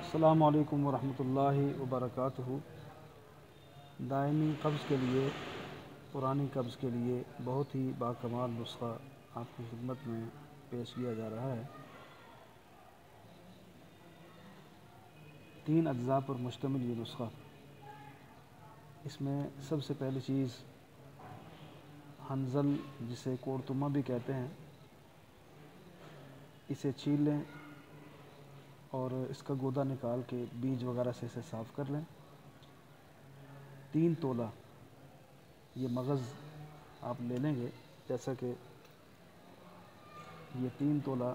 السلام علیکم ورحمۃ اللہ وبرکاتہ۔ دائمی قبض کے لیے، پرانی قبض کے لیے بہت ہی باکمال نسخہ آپ کی خدمت میں پیش کیا جا رہا ہے۔ 3 اجزاء پر مشتمل یہ نسخہ۔ اس میں سب سے پہلی چیز ہنزل، جسے کورتمہ بھی کہتے ہیں، اسے چھیل لیں اور اس کا گودا نکال کے بیج وغیرہ سے اسے صاف کر لیں۔ 3 تولہ یہ مغز آپ لے لیں گے، جیسا کہ یہ 3 تولہ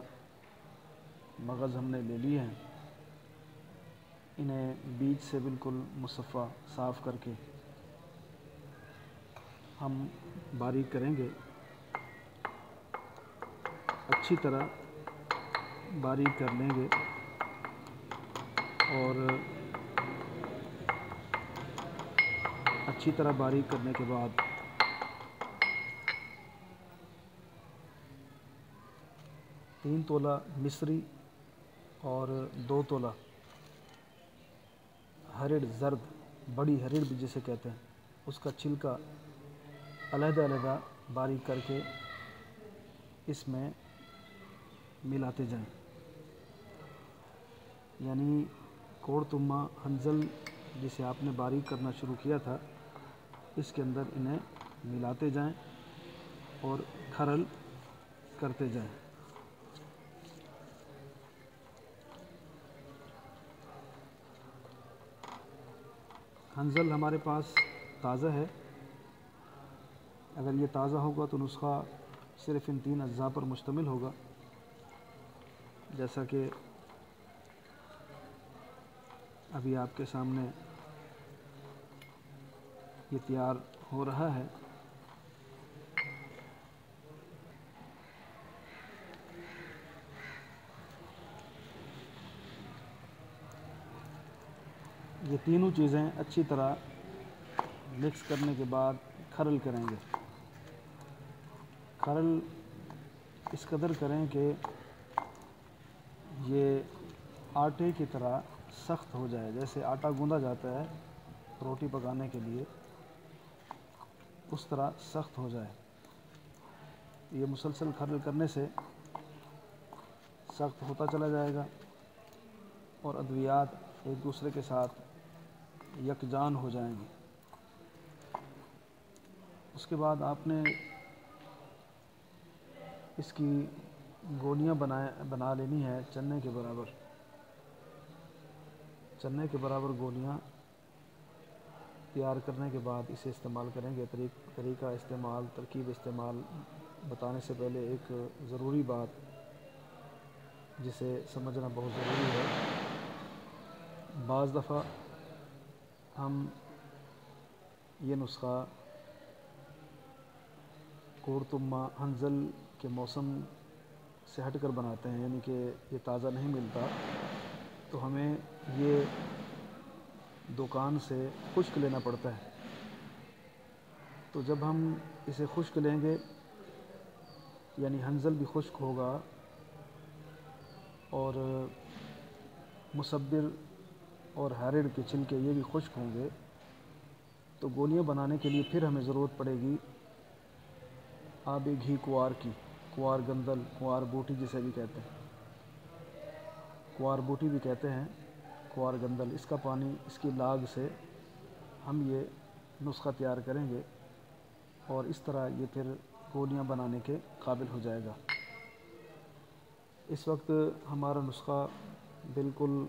مغز ہم نے لے لیے ہیں۔ انہیں بیج سے بالکل مصفہ صاف کر کے ہم باریک کریں گے، اچھی طرح باریک کر لیں گے اور اچھی طرح باریک کرنے کے بعد تین تولہ مصری اور 2 تولہ ہرڑ زرد، بڑی ہرڑ بھی جسے کہتے ہیں، اس کا چھلکا علیحدہ علیحدہ باریک کر کے اس میں ملاتے جائیں۔ یعنی کورتمہ ہنزل جسے آپ نے باریک کرنا شروع کیا تھا، اس کے اندر انہیں ملاتے جائیں اور کھرل کرتے جائیں۔ ہنزل ہمارے پاس تازہ ہے، اگر یہ تازہ ہوگا تو نسخہ صرف ان 3 اجزاء پر مشتمل ہوگا، جیسا کہ ابھی آپ کے سامنے یہ تیار ہو رہا ہے۔ یہ تینوں چیزیں اچھی طرح مکس کرنے کے بعد کھرل کریں گے۔ کھرل اس قدر کریں کہ یہ آٹے کی طرح سخت ہو جائے، جیسے آٹا گوندا جاتا ہے روٹی پکانے کے لیے، اس طرح سخت ہو جائے۔ یہ مسلسل کھرل کرنے سے سخت ہوتا چلا جائے گا اور ادویات ایک دوسرے کے ساتھ یکجان ہو جائیں گی۔ اس کے بعد آپ نے اس کی گولیاں بنا لینی ہے چنے کے برابر۔ چنے کے برابر گولیاں تیار کرنے کے بعد اسے استعمال کریں گے۔ طریقہ استعمال، ترکیب استعمال بتانے سے پہلے ایک ضروری بات جسے سمجھنا بہت ضروری ہے۔ بعض دفعہ ہم یہ نسخہ کورتمہ ہنزل کے موسم سے ہٹ کر بناتے ہیں، یعنی کہ یہ تازہ نہیں ملتا، تو ہمیں یہ دکان سے خشک لینا پڑتا ہے۔ تو جب ہم اسے خشک لیں گے، یعنی ہنزل بھی خشک ہوگا اور مصبر اور ہرڑ کے چھلکے یہ بھی خشک ہوں گے، تو گولیاں بنانے کے لیے پھر ہمیں ضرورت پڑے گی آب گھی کوار کی، کوار گندل، کوار بوٹی جسے بھی کہتے ہیں، کوار بوٹی بھی کہتے ہیں، کوار گندل، اس کا پانی، اس کی لاگ سے ہم یہ نسخہ تیار کریں گے اور اس طرح یہ پھر گولیاں بنانے کے قابل ہو جائے گا۔ اس وقت ہمارا نسخہ بالکل